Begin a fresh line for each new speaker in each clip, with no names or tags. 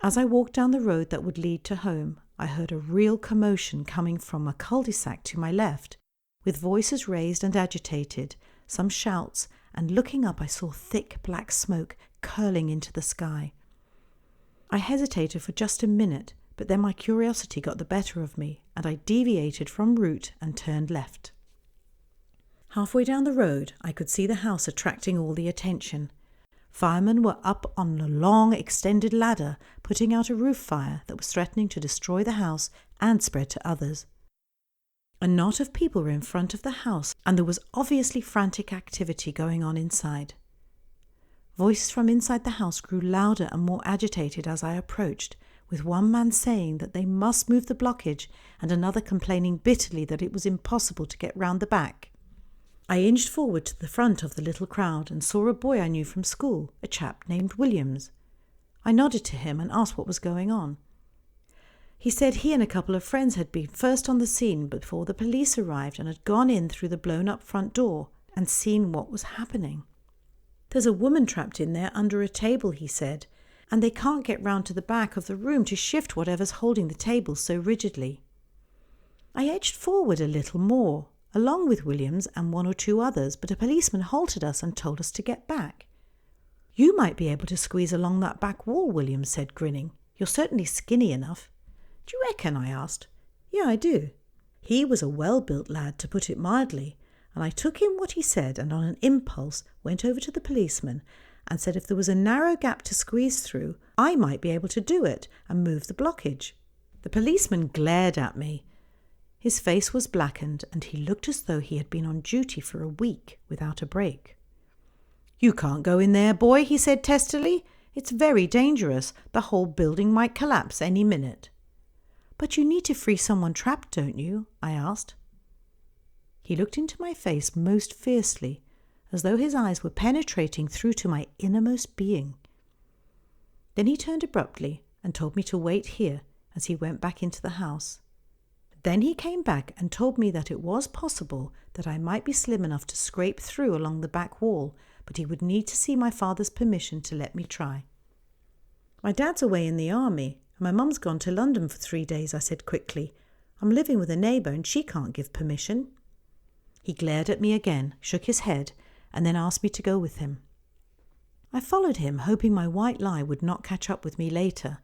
As I walked down the road that would lead to home, I heard a real commotion coming from a cul-de-sac to my left, with voices raised and agitated, some shouts, and looking up I saw thick black smoke curling into the sky. I hesitated for just a minute, but then my curiosity got the better of me, and I deviated from route and turned left. Halfway down the road, I could see the house attracting all the attention. Firemen were up on a long, extended ladder, putting out a roof fire that was threatening to destroy the house and spread to others. A knot of people were in front of the house, and there was obviously frantic activity going on inside. Voices from inside the house grew louder and more agitated as I approached, with one man saying that they must move the blockage and another complaining bitterly that it was impossible to get round the back. I inched forward to the front of the little crowd and saw a boy I knew from school, a chap named Williams. I nodded to him and asked what was going on. He said he and a couple of friends had been first on the scene before the police arrived and had gone in through the blown-up front door and seen what was happening. "There's a woman trapped in there under a table," he said, "and they can't get round to the back of the room to shift whatever's holding the table so rigidly." I edged forward a little more, along with Williams and one or two others, but a policeman halted us and told us to get back. "You might be able to squeeze along that back wall," Williams said, grinning. "You're certainly skinny enough." "Do you reckon?" I asked. "Yeah, I do." He was a well-built lad, to put it mildly, and I took him what he said and on an impulse went over to the policeman and said if there was a narrow gap to squeeze through, I might be able to do it and move the blockage. The policeman glared at me. His face was blackened and he looked as though he had been on duty for a week without a break. "You can't go in there, boy," he said testily. "It's very dangerous. The whole building might collapse any minute." "But you need to free someone trapped, don't you?" I asked. He looked into my face most fiercely, as though his eyes were penetrating through to my innermost being. Then he turned abruptly and told me to wait here as he went back into the house. Then he came back and told me that it was possible that I might be slim enough to scrape through along the back wall, but he would need to see my father's permission to let me try. "My dad's away in the army, and my mum's gone to London for 3 days," I said quickly. "I'm living with a neighbour and she can't give permission." He glared at me again, shook his head, and then asked me to go with him. I followed him, hoping my white lie would not catch up with me later,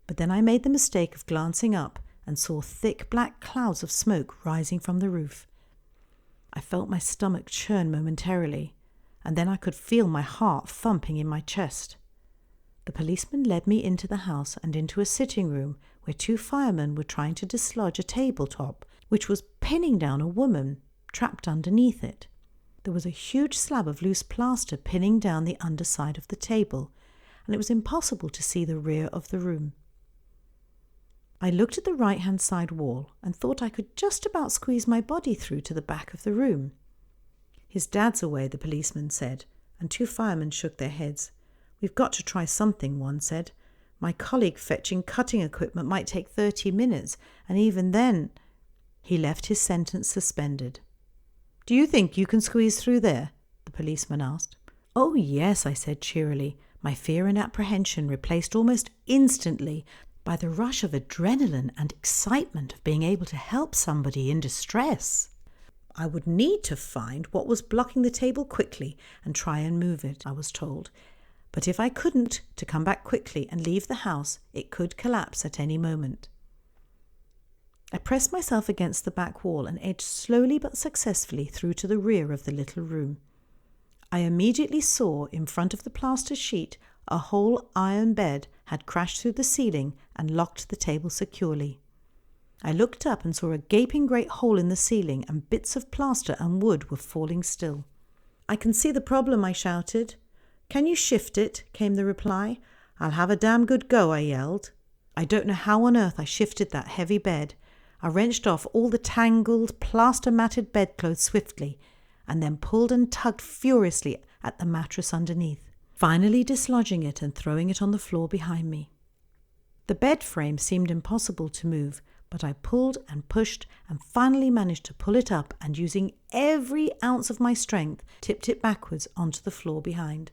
but then I made the mistake of glancing up and saw thick black clouds of smoke rising from the roof. I felt my stomach churn momentarily, and then I could feel my heart thumping in my chest. The policeman led me into the house and into a sitting room where 2 firemen were trying to dislodge a tabletop, which was pinning down a woman trapped underneath it. There was a huge slab of loose plaster pinning down the underside of the table, and it was impossible to see the rear of the room. I looked at the right-hand side wall and thought I could just about squeeze my body through to the back of the room. "His dad's away," the policeman said, and 2 firemen shook their heads. "We've got to try something," one said. "My colleague fetching cutting equipment might take 30 minutes, and even then—" He left his sentence suspended. "Do you think you can squeeze through there?" the policeman asked. "Oh, yes," I said cheerily, my fear and apprehension replaced almost instantly by the rush of adrenaline and excitement of being able to help somebody in distress. I would need to find what was blocking the table quickly and try and move it, I was told. But if I couldn't, to come back quickly and leave the house, it could collapse at any moment. I pressed myself against the back wall and edged slowly but successfully through to the rear of the little room. I immediately saw, in front of the plaster sheet, a whole iron bed had crashed through the ceiling and locked the table securely. I looked up and saw a gaping great hole in the ceiling, and bits of plaster and wood were falling still. "I can see the problem," I shouted. "Can you shift it?" came the reply. "I'll have a damn good go," I yelled. I don't know how on earth I shifted that heavy bed. I wrenched off all the tangled, plaster-matted bedclothes swiftly, and then pulled and tugged furiously at the mattress underneath, finally dislodging it and throwing it on the floor behind me. The bed frame seemed impossible to move, but I pulled and pushed and finally managed to pull it up and, using every ounce of my strength, tipped it backwards onto the floor behind.